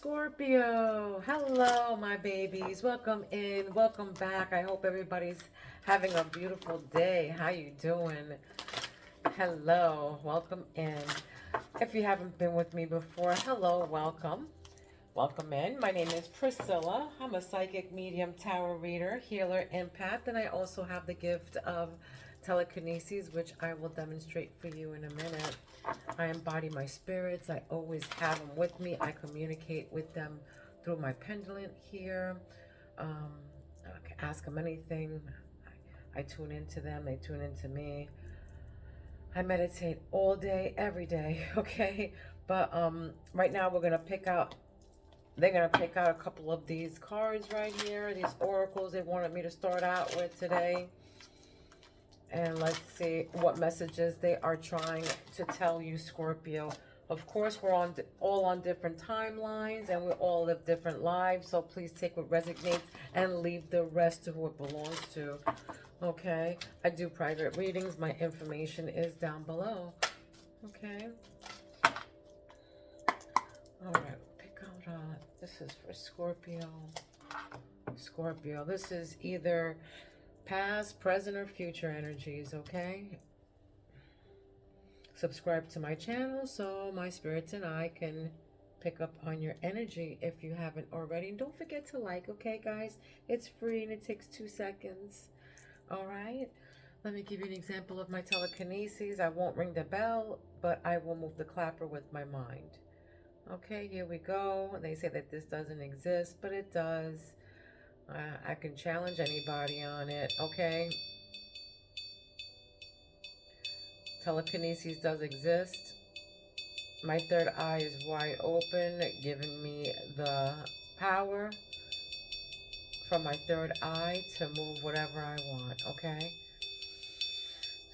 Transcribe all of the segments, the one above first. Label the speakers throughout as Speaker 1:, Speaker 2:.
Speaker 1: Scorpio, hello my babies, welcome in, welcome back. I hope everybody's having a beautiful day. How you doing? Hello, welcome in. If you haven't been with me before, hello, welcome in. My name is Priscilla. I'm a psychic medium, tarot reader, healer, empath, and I also have the gift of telekinesis, which I will demonstrate for you in a minute. I embody my spirits. I always have them with me. I communicate with them through my pendulum here. Um, I can ask them anything. I tune into them. They tune into me. I meditate all day, every day. Okay, but right now we're gonna pick out. They're gonna pick out a couple of these cards right here. These oracles they wanted me to start out with today. And let's see what messages they are trying to tell you, Scorpio. Of course, we're all on different timelines and we all live different lives. So please take what resonates and leave the rest to who it belongs to. Okay? I do private readings. My information is down below. Okay? All right. Pick out, this is for Scorpio. Scorpio. This is either past, present, or future energies, okay? Subscribe to my channel so my spirits and I can pick up on your energy if you haven't already. And don't forget to like, okay, guys? It's free and it takes 2 seconds. All right? Let me give you an example of my telekinesis. I won't ring the bell, but I will move the clapper with my mind. Okay, here we go. They say that this doesn't exist, but it does. I can challenge anybody on it, okay? Telekinesis does exist. My third eye is wide open, giving me the power from my third eye to move whatever I want, okay?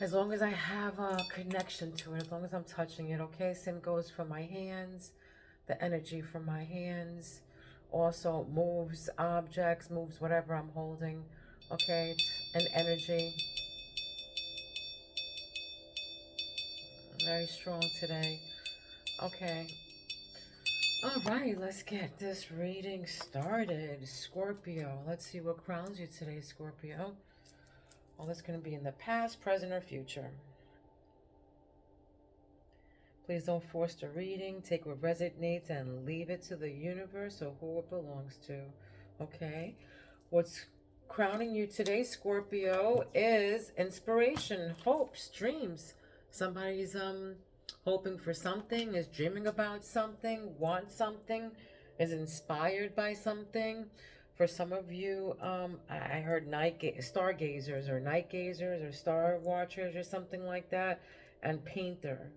Speaker 1: As long as I have a connection to it, as long as I'm touching it, okay? Same goes for my hands. The energy from my hands also moves objects, moves whatever I'm holding, okay? It's an energy. Very strong today. Okay. All right, let's get this reading started. Scorpio. Let's see what crowns you today, Scorpio. Well, it's going to be in the past, present, or future. Please don't force the reading. Take what resonates and leave it to the universe or who it belongs to. Okay? What's crowning you today, Scorpio, is inspiration, hopes, dreams. Somebody's hoping for something, is dreaming about something, wants something, is inspired by something. For some of you, I heard stargazers or night gazers or star watchers or something like that, and painters.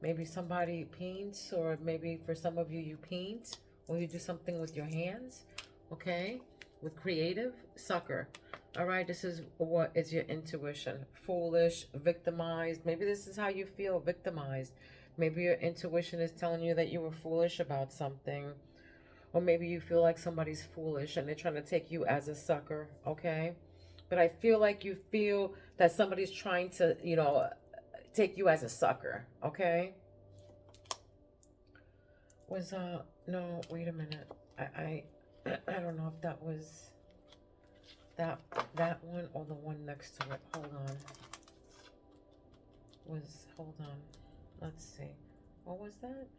Speaker 1: Maybe somebody paints, or maybe for some of you, you paint, or you do something with your hands, okay? With creative, sucker. All right, this is what is your intuition. Foolish, victimized. Maybe this is how you feel, victimized. Maybe your intuition is telling you that you were foolish about something. Or maybe you feel like somebody's foolish and they're trying to take you as a sucker, okay? But I feel like you feel that somebody's trying to, take you as a sucker, okay? No, wait a minute. I I don't know if that was that one or the one next to it. Hold on. Let's see. What was that?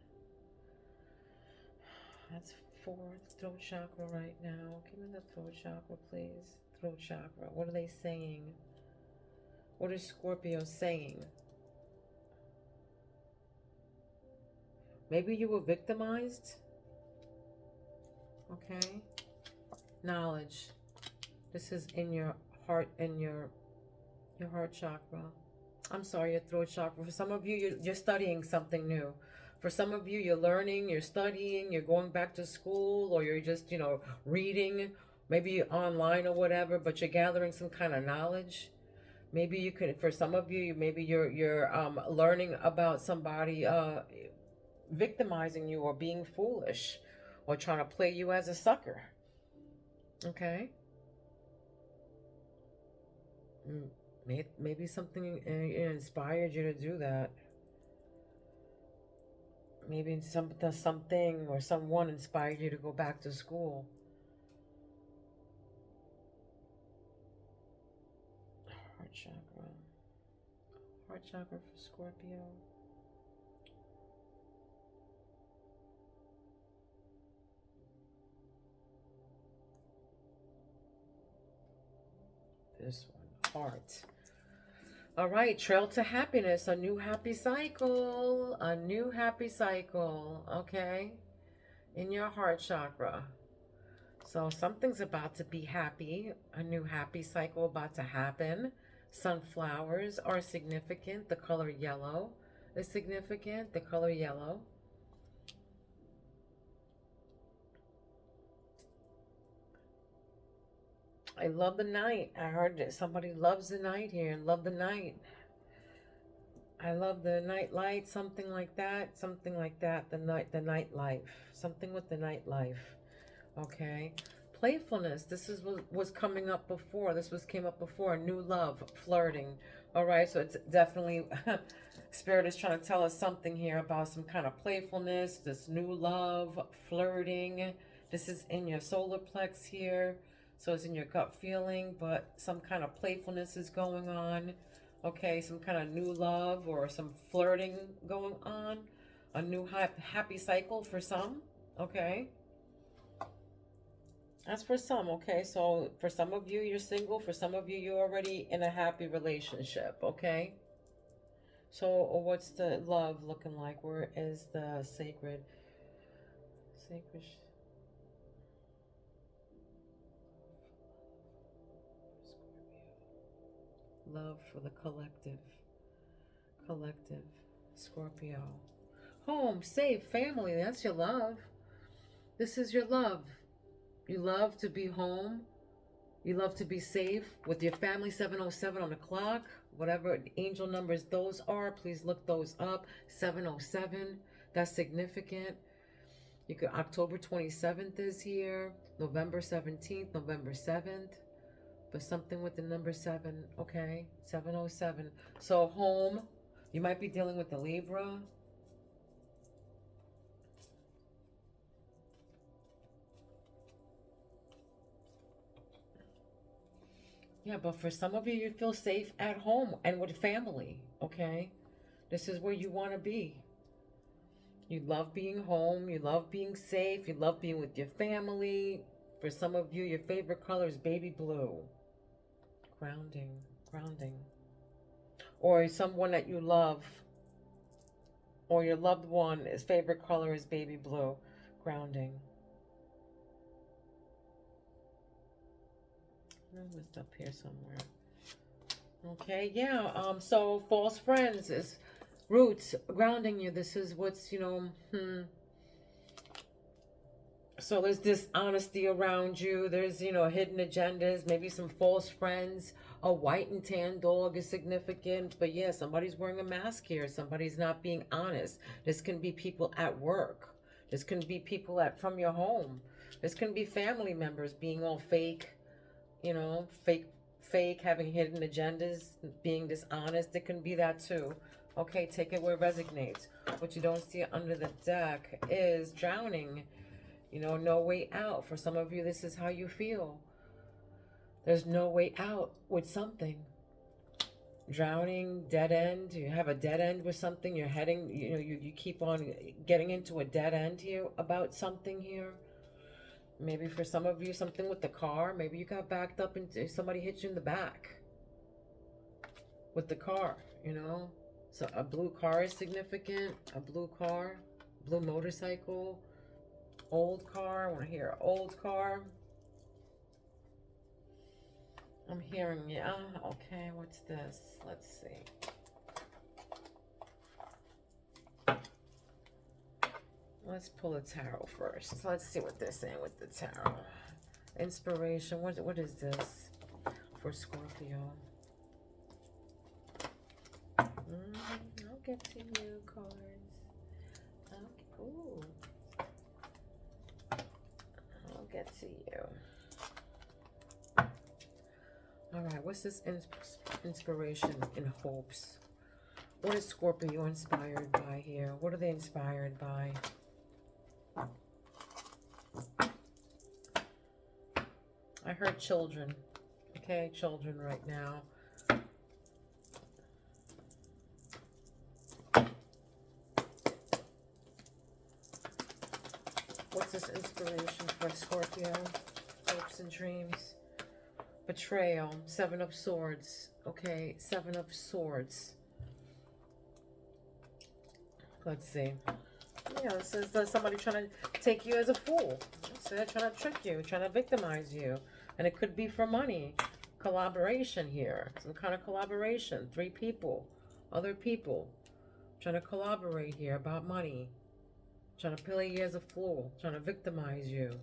Speaker 1: That's fourth throat chakra right now. Give me the throat chakra, please. Throat chakra. What are they saying? What is Scorpio saying? Maybe you were victimized. Okay. Knowledge. This is in your heart, in your heart chakra. I'm sorry, your throat chakra. For some of you, you're studying something new. For some of you, you're learning, you're studying, you're going back to school, or you're just, reading, maybe online or whatever, but you're gathering some kind of knowledge. Maybe you could, for some of you, maybe you're learning about somebody victimizing you or being foolish or trying to play you as a sucker. Okay? Maybe something inspired you to do that. Maybe something or someone inspired you to go back to school. Heart chakra. Heart chakra for Scorpio. This one, heart. All right, trail to happiness, a new happy cycle, a new happy cycle, okay, in your heart chakra. So something's about to be happy, a new happy cycle about to happen. Sunflowers are significant. The color yellow is significant, the color yellow. I love the night. I heard that somebody loves the night here. Love the night. I love the night light, something like that. Something like that. The night life. Something with the night life. Okay. Playfulness. This is what was coming up before. Came up before. New love, flirting. All right. So it's definitely Spirit is trying to tell us something here about some kind of playfulness, this new love, flirting. This is in your solar plex here. So it's in your gut feeling, but some kind of playfulness is going on. Okay, some kind of new love or some flirting going on. A new happy cycle for some. Okay. That's for some. Okay, so for some of you, you're single. For some of you, you're already in a happy relationship. Okay. So what's the love looking like? Where is the sacred? Sacred. Love for the collective. Collective. Scorpio. Home, safe, family. That's your love. This is your love. You love to be home. You love to be safe with your family. 707 on the clock. Whatever angel numbers those are, please look those up. 707. That's significant. You could October 27th is here. November 17th, November 7th. But something with the number 7, okay? 707. So home, you might be dealing with the Libra. Yeah, but for some of you, you feel safe at home and with family, okay? This is where you want to be. You love being home. You love being safe. You love being with your family. For some of you, your favorite color is baby blue. Grounding, grounding. Or someone that you love, or your loved one, his favorite color is baby blue. Grounding. I messed up here somewhere. Okay, yeah. So false friends is roots grounding you. This is what's, So there's dishonesty around you. There's, hidden agendas, maybe some false friends. A white and tan dog is significant. But yeah, somebody's wearing a mask here. Somebody's not being honest. This can be people at work. This can be people from your home. This can be family members being all fake, fake, having hidden agendas, being dishonest. It can be that too. Okay, take it where it resonates. What you don't see under the deck is drowning. No way out. For some of you, this is how you feel. There's no way out with something. Drowning, dead end. You have a dead end with something. You're heading, you keep on getting into a dead end here about something here. Maybe for some of you, something with the car. Maybe you got backed up and somebody hit you in the back with the car, So a blue car is significant. A blue car, blue motorcycle. Old car. I want to hear old car. I'm hearing, yeah. Okay, what's this? Let's see. Let's pull a tarot first. Let's see what they're saying with the tarot. Inspiration. What is this for Scorpio? I'll get to you, cards. Okay. Ooh. I'll get to you. All right, what's this inspiration and hopes What is Scorpio inspired by here? What are they inspired by? I heard children. Okay, children right now. What's this inspiration for Scorpio? Hopes and dreams. Betrayal. Seven of Swords. Okay, Seven of Swords. Let's see. Yeah, this is somebody trying to take you as a fool. They're trying to trick you, trying to victimize you. And it could be for money. Collaboration here. Some kind of collaboration. 3 people. Other people. Trying to collaborate here about money. Trying to play you as a fool. Trying to victimize you.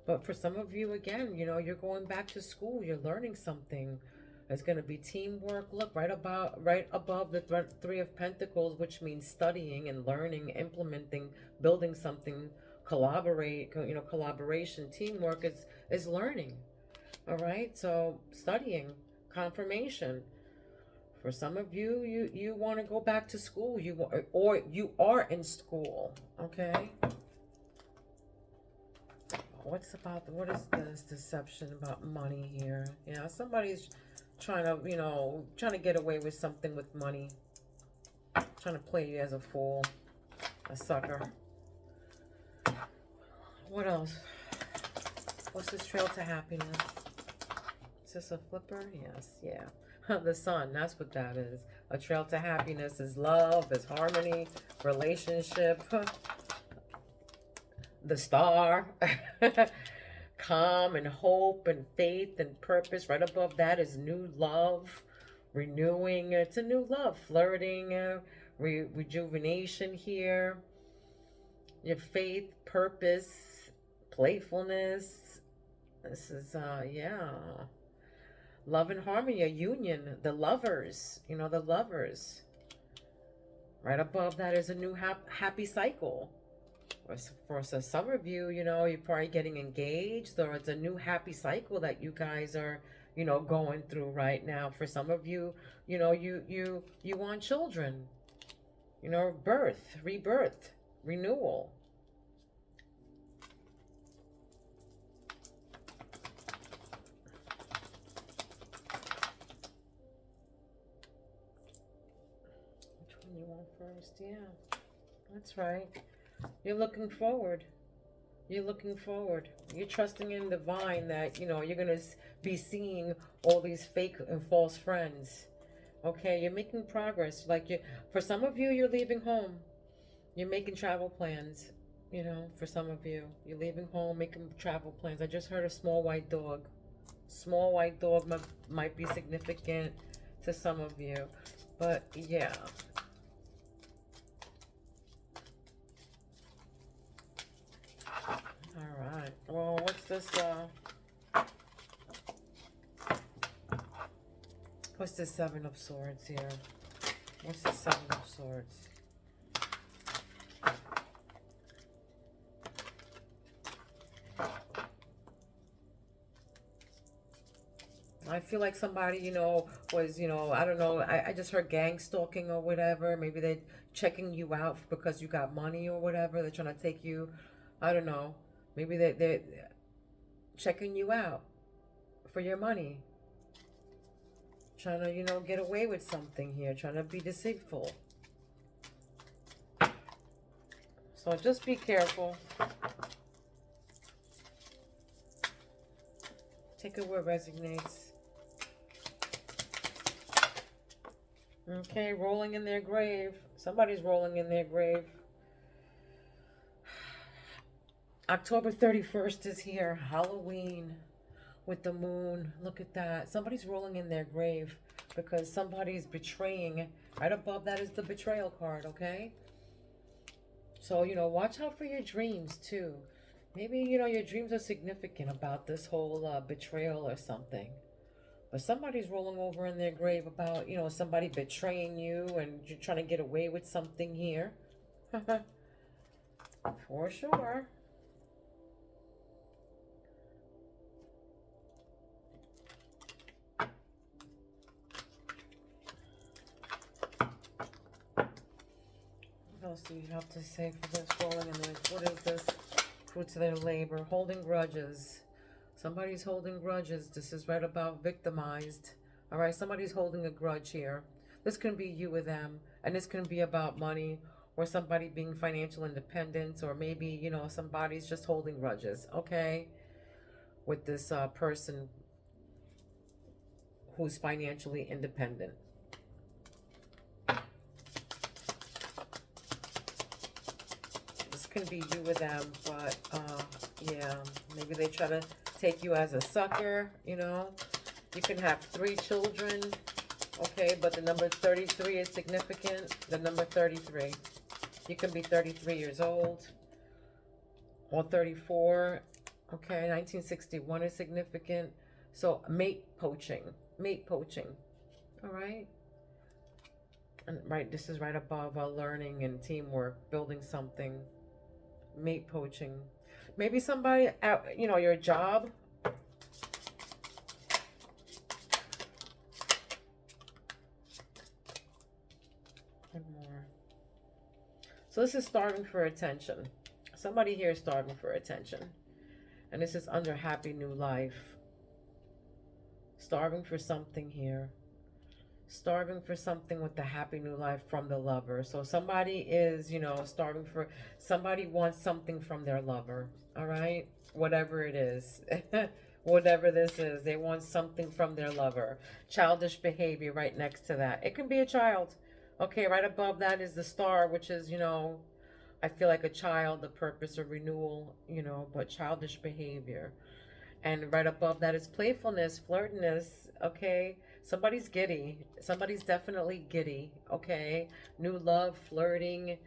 Speaker 1: But for some of you, again, you know, you're going back to school. You're learning something. There's going to be teamwork. Look, right above the 3 of Pentacles, which means studying and learning, implementing, building something, collaborate, you know, collaboration, teamwork is learning. All right? So studying, confirmation. For some of you, you want to go back to school. Or you are in school. Okay? What is this deception about money here? You know, somebody's trying to, you know, trying to get away with something with money. Trying to play you as a fool. A sucker. What else? What's this trail to happiness? Is this a flipper? Yes, yeah. The sun, that's what that is. A trail to happiness is love, is harmony, relationship. The star. Calm and hope and faith and purpose. Right above that is new love, renewing. It's a new love, flirting, rejuvenation here. Your faith, purpose, playfulness. This is yeah, love and harmony, a union. The lovers, you know, the lovers. Right above that is a new happy cycle. For some of you, you know, you're probably getting engaged, or it's a new happy cycle that you guys are, you know, going through right now. For some of you, you know, you want children, you know, birth, rebirth, renewal. Which one you want first? Yeah, that's right. You're looking forward. You're looking forward. You're trusting in divine that, you know, you're going to be seeing all these fake and false friends. Okay, you're making progress. Like, for some of you, you're leaving home. You're making travel plans. You know, for some of you, you're leaving home, making travel plans. I just heard a small white dog. Small white dog might be significant to some of you. But, yeah. Alright, well, what's this, what's the Seven of Swords here? What's the Seven of Swords? I feel like somebody, you know, was, you know, I don't know, I just heard gang stalking or whatever. Maybe they're checking you out because you got money or whatever. They're trying to take you, I don't know. Maybe they're checking you out for your money. Trying to, you know, get away with something here. Trying to be deceitful. So just be careful. Take it where it resonates. Okay, rolling in their grave. Somebody's rolling in their grave. October 31st is here. Halloween with the moon. Look at that. Somebody's rolling in their grave because somebody's betraying. Right above that is the betrayal card, okay? So, you know, watch out for your dreams too. Maybe, you know, your dreams are significant about this whole betrayal or something. But somebody's rolling over in their grave about, you know, somebody betraying you and you're trying to get away with something here. For sure. else do you have to say for this rolling in there? What is this? Fruits of their labor. Holding grudges. Somebody's holding grudges. This is right about victimized. All right, somebody's holding a grudge here. This can be you or them, and this can be about money or somebody being financial independence, or maybe, you know, somebody's just holding grudges, okay, with this person who's financially independent. This can be you or them, but yeah, maybe they try to take you as a sucker, you know. You can have 3 children, okay, but the number 33 is significant. The number 33. You can be 33 years old or 34, okay. 1961 is significant. So mate poaching, all right. And right, this is right above learning and teamwork, building something. Mate poaching. Maybe somebody at, you know, your job. One more. So this is starving for attention. Somebody here is starving for attention. And this is under happy new life. Starving for something here. Starving for something with the happy new life from the lover. So somebody is, you know, starving for, somebody wants something from their lover. All right? Whatever it is. Whatever this is, they want something from their lover. Childish behavior right next to that. It can be a child. Okay, right above that is the star, which is, you know, I feel like a child, the purpose of renewal, you know, but childish behavior. And right above that is playfulness, flirtiness, okay? Somebody's giddy. Somebody's definitely giddy, okay? New love, flirting.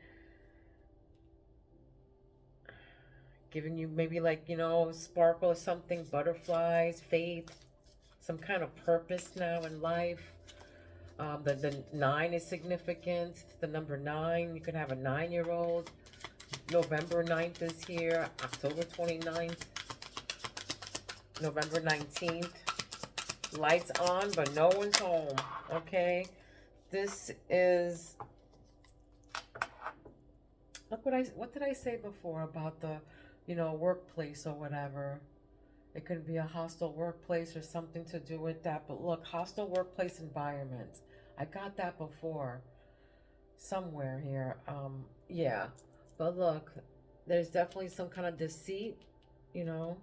Speaker 1: Giving you maybe like, you know, sparkle or something, butterflies, faith, some kind of purpose now in life. The 9 is significant. The number 9, you could have a 9-year-old. November 9th is here. October 29th. November 19th. Lights on, but no one's home. Okay? This is... Look what did I say before about the, you know, workplace or whatever. It could be a hostile workplace or something to do with that. But look, hostile workplace environment. I got that before. Somewhere here. Yeah. But look, there's definitely some kind of deceit, you know.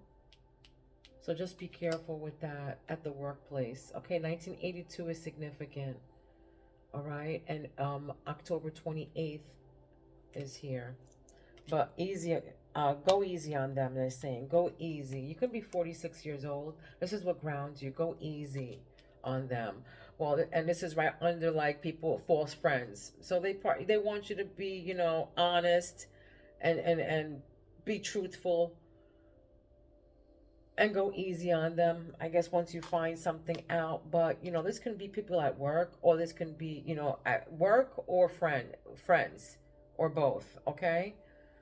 Speaker 1: So just be careful with that at the workplace. Okay, 1982 is significant. All right. And October 28th is here. But easy, go easy on them, they're saying. Go easy. You could be 46 years old. This is what grounds you. Go easy on them. Well, and this is right under like people, false friends. So they want you to be, you know, honest and be truthful and go easy on them. I guess once you find something out, but you know, this can be people at work, or this can be, you know, at work or friends or both, okay?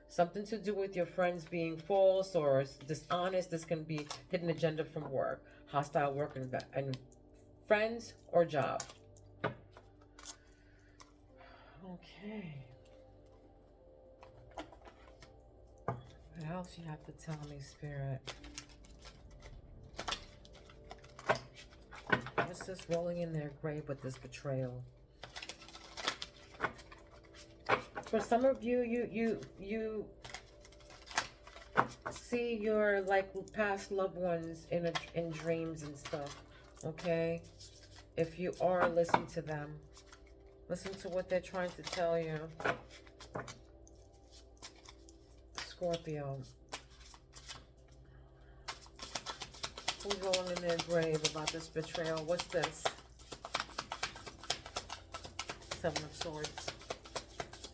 Speaker 1: Something to do with your friends being false or dishonest. This can be hidden agenda from work, hostile work and friends or job. Okay. What else you have to tell me, Spirit? What's this rolling in their grave with this betrayal? For some of you, you see your like past loved ones in dreams and stuff. Okay, if you are, listen to them. Listen to what they're trying to tell you. Scorpio. Who's rolling in their grave about this betrayal? What's this? 7 of Swords.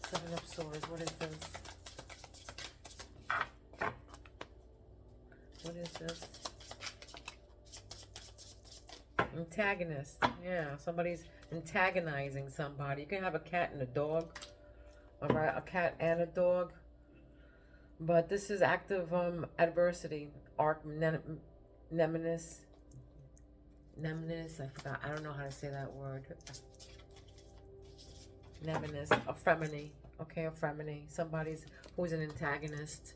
Speaker 1: 7 of Swords. What is this? What is this? Antagonist. Yeah, somebody's antagonizing somebody. You can have a cat and a dog. Alright, a cat and a dog. But this is active adversity. Nemesis. I forgot. I don't know how to say that word. Nemesis. A femini. okay, or feminine. Somebody's who's an antagonist.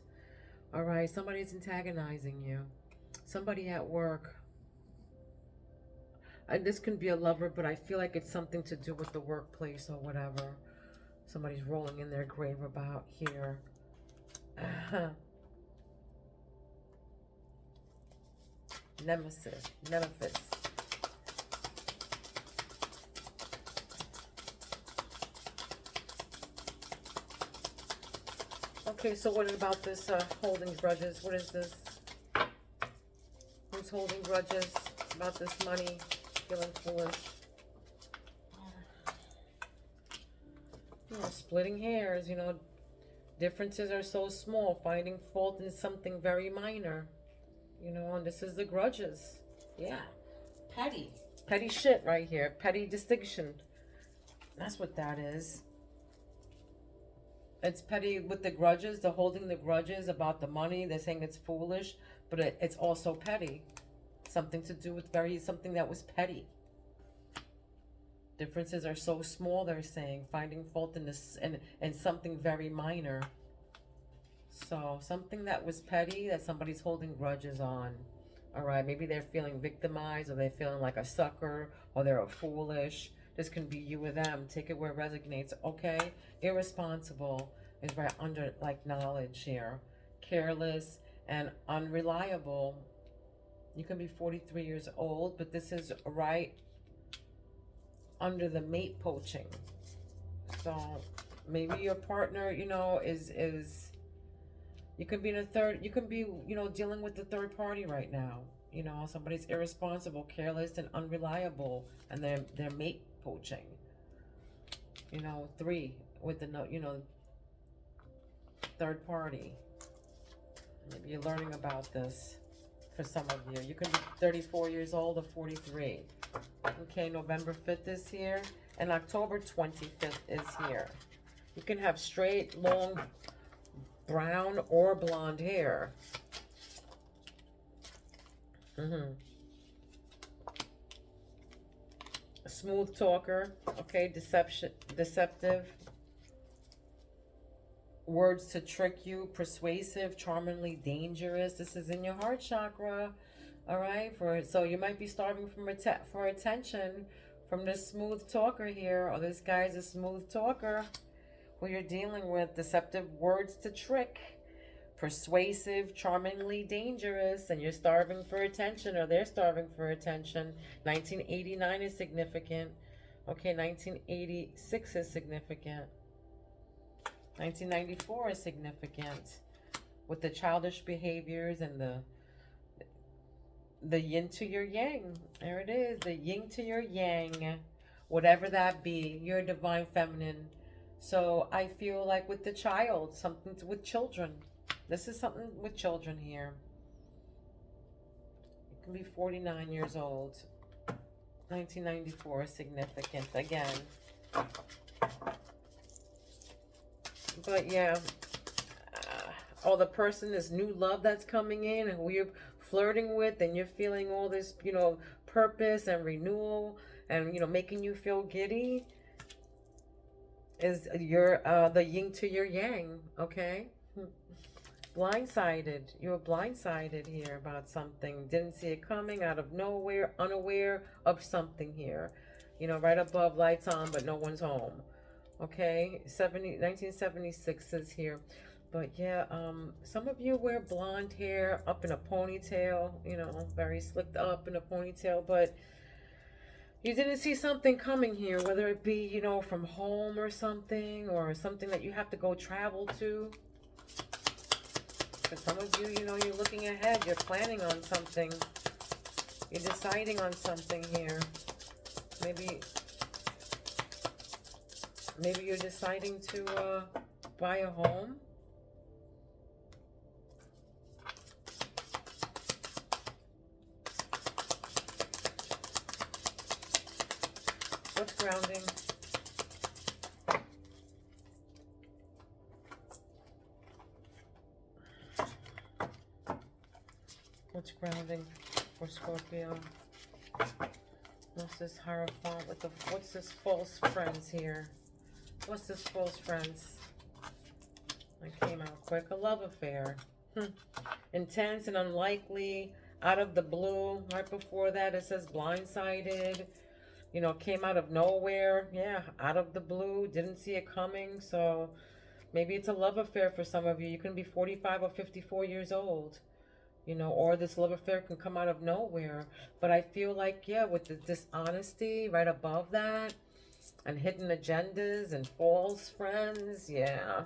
Speaker 1: All right, somebody's antagonizing you. Somebody at work. And this can be a lover, but I feel like it's something to do with the workplace or whatever. Somebody's rolling in their grave about here. Nemesis. Okay, so what about this holding grudges? What is this? Who's holding grudges about this money? Feeling foolish. You know, splitting hairs, you know, differences are so small. Finding fault in something very minor. You know, and this is the grudges. Yeah. Petty. Petty shit right here. Petty distinction. That's what that is. It's petty with the grudges, the holding the grudges about the money. They're saying it's foolish, but it's also petty. Something to do with something that was petty. Differences are so small, they're saying. Finding fault in this and something very minor. So something that was petty that somebody's holding grudges on. All right, maybe they're feeling victimized, or they're feeling like a sucker, or they're a foolish. This can be you or them. Take it where it resonates. Okay, irresponsible is right under like knowledge here. Careless and unreliable. You can be 43 years old, but this is right under the mate poaching. So maybe your partner, you know, is you can be in a third, you can be, you know, dealing with the third party right now. You know, somebody's irresponsible, careless, and unreliable, and they're mate poaching. You know, 3 with the, you know, third party. Maybe you're learning about this for some of you. You can be 34 years old or 43. Okay, November 5th is here, and October 25th is here. You can have straight, long, brown or blonde hair. Smooth talker, okay, deceptive. Words to trick you, persuasive, charmingly dangerous. This is in your heart chakra, all right? So you might be starving for attention from this smooth talker here, or this guy's a smooth talker who you're dealing with. Deceptive words to trick, persuasive, charmingly dangerous, and you're starving for attention, or they're starving for attention. 1989 is significant. Okay, 1986 is significant. 1994 is significant with the childish behaviors and the yin to your yang. There it is, the yin to your yang, whatever that be, your divine feminine. So I feel like with the child, something with children. This is something with children here. You can be 49 years old. 1994 is significant again. But yeah, or the person, this new love that's coming in and who you're flirting with, and you're feeling all this, you know, purpose and renewal, and, you know, making you feel giddy, is your the yin to your yang. Okay. Blindsided. You were blindsided here about something. Didn't see it coming, out of nowhere, unaware of something here. You know, right above, lights on, but no one's home. Okay, 1976 is here. But yeah, some of you wear blonde hair up in a ponytail, you know, very slicked up in a ponytail, but you didn't see something coming here, whether it be, you know, from home or something that you have to go travel to. For some of you, you know, you're looking ahead, you're planning on something, you're deciding on something here. Maybe you're deciding to buy a home. What's grounding? What's grounding for Scorpio? What's this Hierophant with what's this false friends here? What's this false friends? quick, a love affair. Intense and unlikely, out of the blue. Right before that, it says blindsided. You know, came out of nowhere. Yeah, out of the blue. Didn't see it coming. So maybe it's a love affair for some of you. You can be 45 or 54 years old. You know, or this love affair can come out of nowhere. But I feel like, yeah, with the dishonesty right above that, and hidden agendas and false friends, yeah.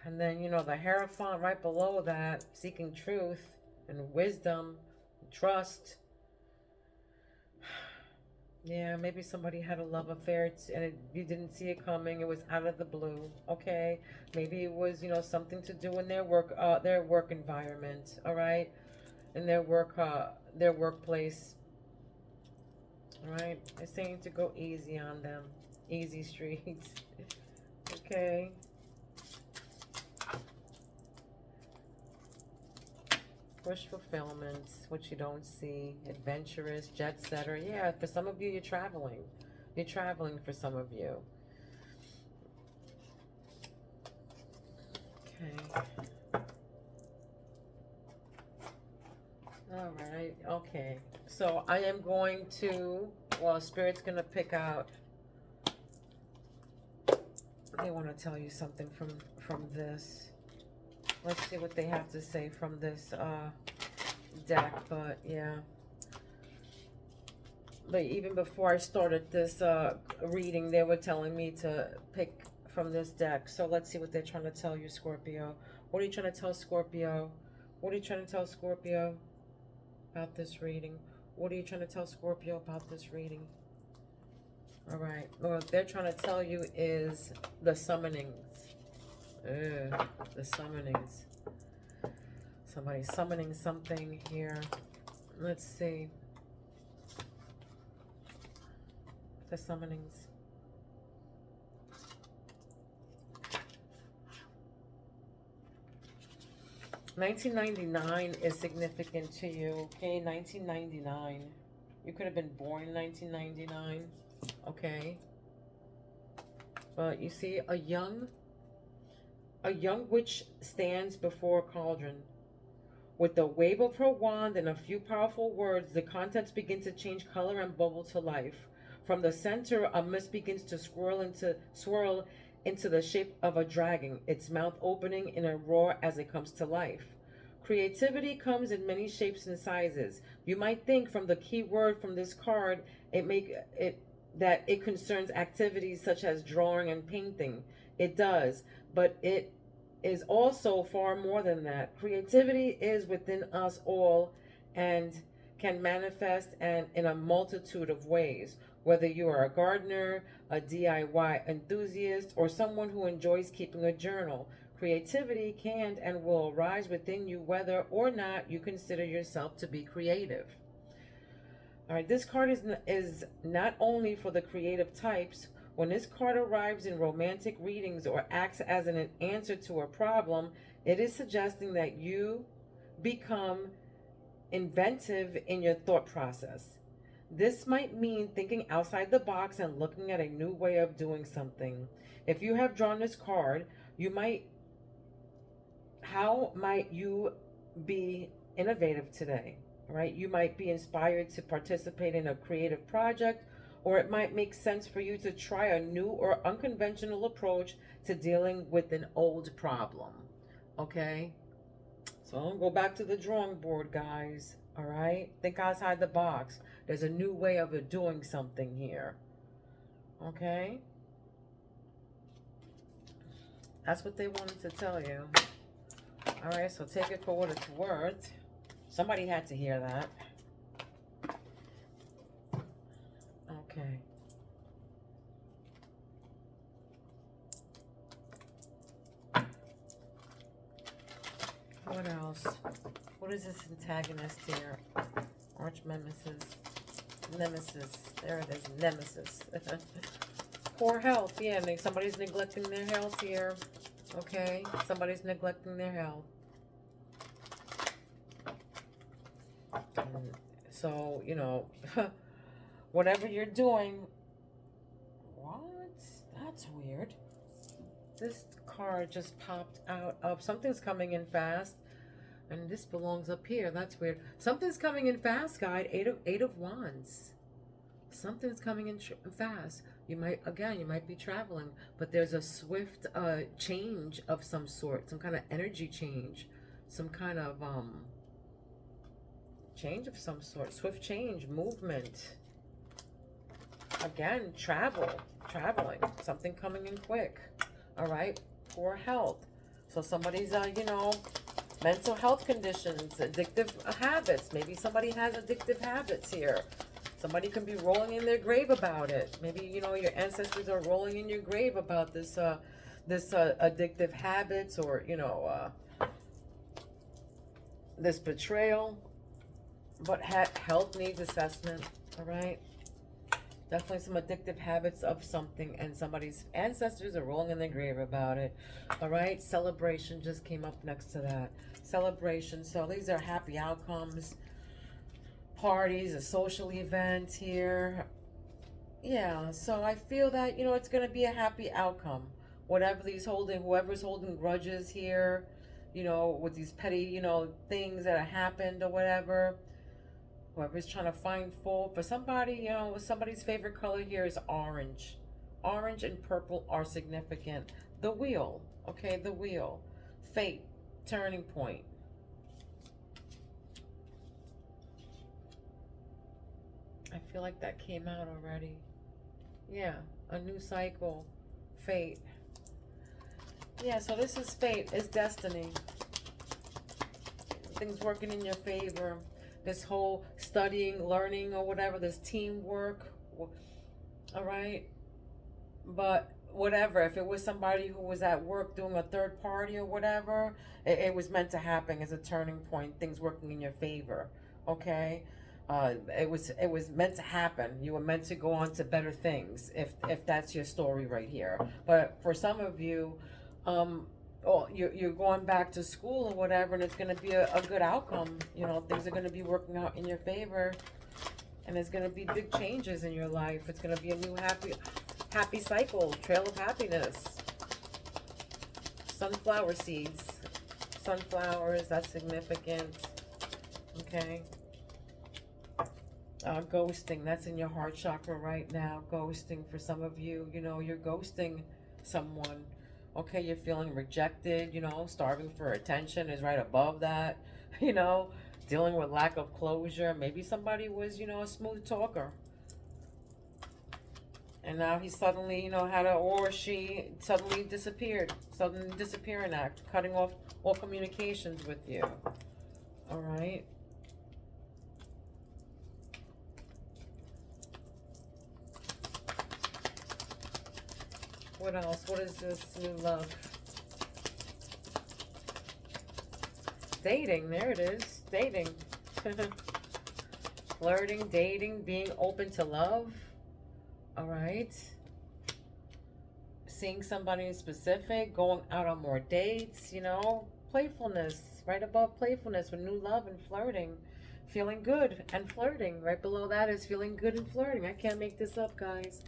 Speaker 1: And then, you know, the Hierophant right below that, seeking truth and wisdom, and trust. Yeah, maybe somebody had a love affair and you didn't see it coming. It was out of the blue. Okay, maybe it was, you know, something to do in their work environment. All right, in their workplace. All right, they're saying to go easy on them, easy streets. Okay. Wish fulfillment, which you don't see. Adventurous, jet setter. Yeah, for some of you, you're traveling. You're traveling for some of you. Okay. All right. Okay. So I am going to, well, Spirit's going to pick out. They want to tell you something from this. Let's see what they have to say from this deck. But yeah, but even before I started this reading, they were telling me to pick from this deck. So let's see what they're trying to tell you, Scorpio. What are you trying to tell Scorpio? What are you trying to tell Scorpio about this reading? What are you trying to tell Scorpio about this reading? All right. What they're trying to tell you is the summonings. Ugh, the summonings. Somebody's summoning something here. Let's see. The summonings. $1999 is significant to you. Okay, 1999. You could have been born in 1999. Okay. But you see, a young witch stands before a cauldron. With the wave of her wand and a few powerful words, the contents begin to change color and bubble to life. From the center, a mist begins to swirl into the shape of a dragon, its mouth opening in a roar as it comes to life. Creativity comes in many shapes and sizes. You might think from the key word from this card, that it concerns activities such as drawing and painting. It does, but it is also far more than that. Creativity is within us all and can manifest in a multitude of ways. Whether you are a gardener, a DIY enthusiast, or someone who enjoys keeping a journal, creativity can and will arise within you whether or not you consider yourself to be creative. All right, this card is not only for the creative types. When this card arrives in romantic readings or acts as an answer to a problem, it is suggesting that you become inventive in your thought process. This might mean thinking outside the box and looking at a new way of doing something. If you have drawn this card, how might you be innovative today? Right? You might be inspired to participate in a creative project, or it might make sense for you to try a new or unconventional approach to dealing with an old problem. Okay? So I'll go back to the drawing board, guys. All right? Think outside the box. There's a new way of doing something here. Okay? That's what they wanted to tell you. All right, so take it for what it's worth. Somebody had to hear that. Okay. What else? What is this antagonist here? Arch nemesis. Nemesis. There it is. Nemesis. Poor health. Yeah, somebody's neglecting their health here. Okay. Somebody's neglecting their health. And so, you know, whatever you're doing. What? That's weird. This card just popped out of something's coming in fast. And this belongs up here. That's weird. Something's coming in fast, guide. Eight of Wands. Something's coming in fast. You might be traveling, but there's a swift change of some sort, some kind of energy change, some kind of change of some sort, swift change, movement. Again, traveling, something coming in quick. All right, poor health. So somebody's mental health conditions, addictive habits. Maybe somebody has addictive habits here. Somebody can be rolling in their grave about it. Maybe, your ancestors are rolling in your grave about this addictive habits, or, this betrayal. But health needs assessment, all right? Definitely some addictive habits of something, and somebody's ancestors are rolling in their grave about it, all right? Celebration just came up next to that. Celebration. So these are happy outcomes. Parties, a social event here. Yeah, so I feel that, it's going to be a happy outcome. Whoever's holding grudges here, with these petty, things that have happened or whatever. Whoever's trying to find fault for somebody, somebody's favorite color here is orange. Orange and purple are significant. The wheel, okay, the wheel. Fate, turning point. I feel like that came out already. Yeah, a new cycle. Fate. Yeah, so this is fate. It's destiny. Things working in your favor. This whole studying, learning, or whatever, this teamwork. All right? But whatever, if it was somebody who was at work doing a third party or whatever, it was meant to happen as a turning point. Things working in your favor. Okay? It was meant to happen. You were meant to go on to better things, if that's your story right here. But for some of you, you're going back to school or whatever, and it's going to be a good outcome. Things are going to be working out in your favor, and there's going to be big changes in your life. It's going to be a new happy cycle, trail of happiness. Sunflower seeds, sunflowers, that's significant. Okay. Ghosting, that's in your heart chakra right now. Ghosting for some of you, you're ghosting someone. Okay, you're feeling rejected, starving for attention is right above that, dealing with lack of closure. Maybe somebody was, a smooth talker. And now he suddenly, or she suddenly disappeared. Sudden disappearing act, cutting off all communications with you. All right. What else? What is this new love? Dating. There it is. Dating. Flirting, dating, being open to love. All right. Seeing somebody specific, going out on more dates, playfulness. Right above playfulness with new love and flirting. Feeling good and flirting. Right below that is feeling good and flirting. I can't make this up, guys.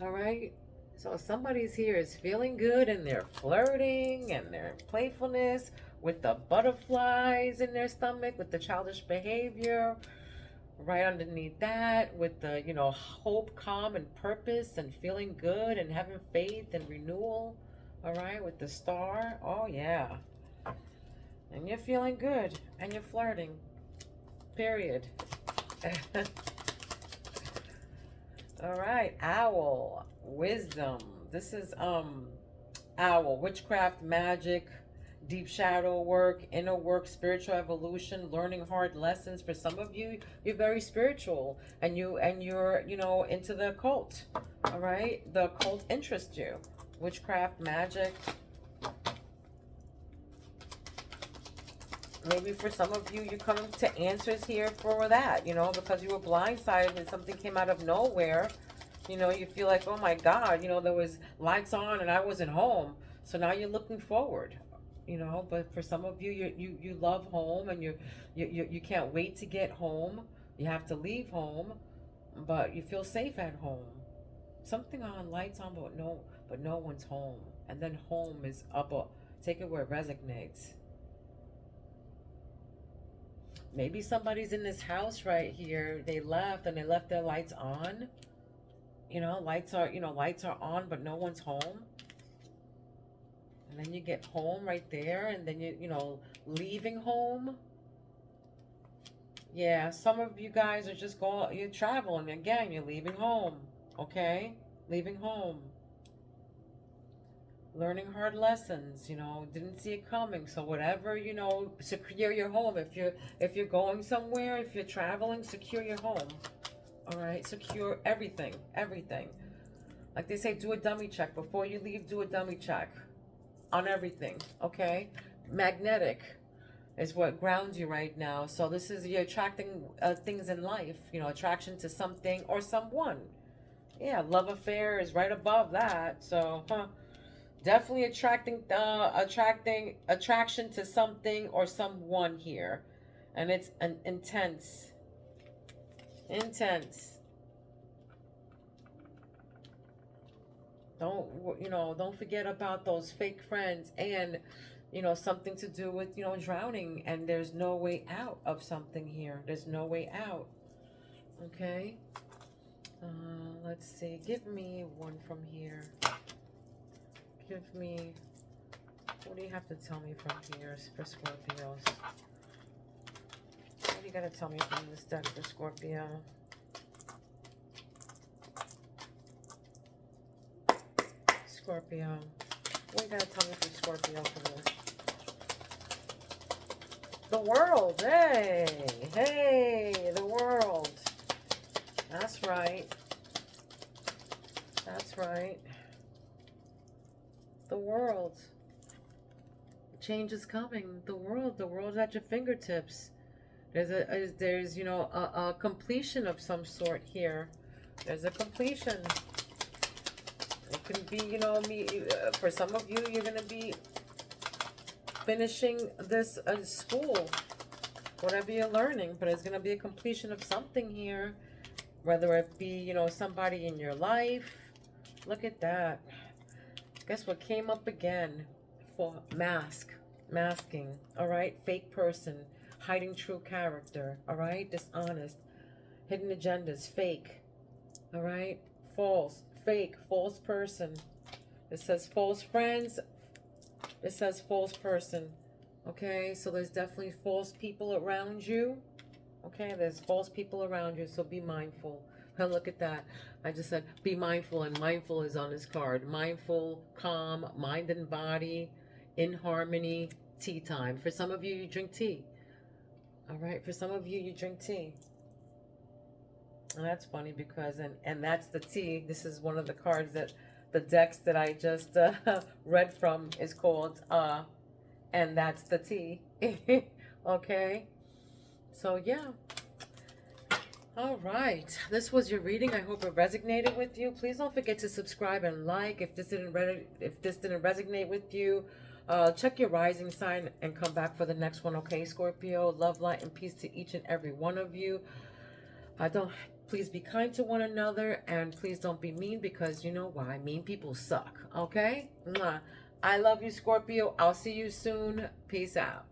Speaker 1: All right. So somebody's here is feeling good, and they're flirting and their playfulness with the butterflies in their stomach, with the childish behavior. Right underneath that, with the, hope, calm, and purpose, and feeling good, and having faith and renewal. All right, with the star. Oh, yeah. And you're feeling good, and you're flirting. Period. All right, owl, wisdom. This is owl, witchcraft, magic, deep shadow work, inner work, spiritual evolution, learning hard lessons. For some of you, you're very spiritual, and you're into the occult. All right, the occult interests you. Witchcraft, magic. Maybe for some of you, you're coming to answers here for that, because you were blindsided and something came out of nowhere. You feel like, oh my God, there was lights on and I wasn't home. So now you're looking forward, but for some of you, you love home, and you can't wait to get home. You have to leave home, but you feel safe at home. Something on, lights on, but no one's home. And then home is up. Take it where it resonates. Maybe somebody's in this house right here. They left and they left their lights on. Lights are on, but no one's home. And then you get home right there, and then leaving home. Yeah, some of you guys are just you're traveling again. You're leaving home, okay? Leaving home. Learning hard lessons, didn't see it coming. So whatever, secure your home. If you're going somewhere, if you're traveling, secure your home. All right, secure everything, everything. Like they say, do a dummy check before you leave. Do a dummy check on everything, okay? Magnetic is what grounds you right now. So this is, you're attracting things in life, attraction to something or someone. Yeah, love affair is right above that. So, definitely attraction to something or someone here. And it's an intense. Don't forget about those fake friends, and something to do with drowning, and there's no way out of something here. There's no way out. Okay. Let's see. Give me one from here. Give me, what do you have to tell me from here for Scorpios? What do you got to tell me from this deck for Scorpio? Scorpio. What do you got to tell me for Scorpio for this? The world. Hey. Hey, the world. That's right. That's right. The world. Change is coming. The world's at your fingertips. There's a completion of some sort here. There's a completion. It can be, for some of you, you're going to be finishing this school, whatever you're learning, but it's going to be a completion of something here, whether it be, somebody in your life. Look at that. Guess what came up again? For masking, all right? Fake person, hiding true character, all right? Dishonest, hidden agendas, fake, all right? False, fake, false person. It says false friends. It says false person, okay? So there's definitely false people around you, okay? There's false people around you, so be mindful. And look at that. I just said be mindful, and mindful is on this card. Mindful, calm, mind and body, in harmony, tea time. For some of you, you drink tea. All right? For some of you, you drink tea. And that's funny because, and that's the tea. This is one of the cards that, the decks that I just read from is called, and that's the tea. Okay? So, yeah. All right, this was your reading. I hope it resonated with you. Please don't forget to subscribe and like. If this didn't resonate with you, check your rising sign and come back for the next one. Okay, Scorpio. Love, light, and peace to each and every one of you. Please be kind to one another, and please don't be mean, because you know why. Mean people suck. Okay. I love you, Scorpio. I'll see you soon. Peace out.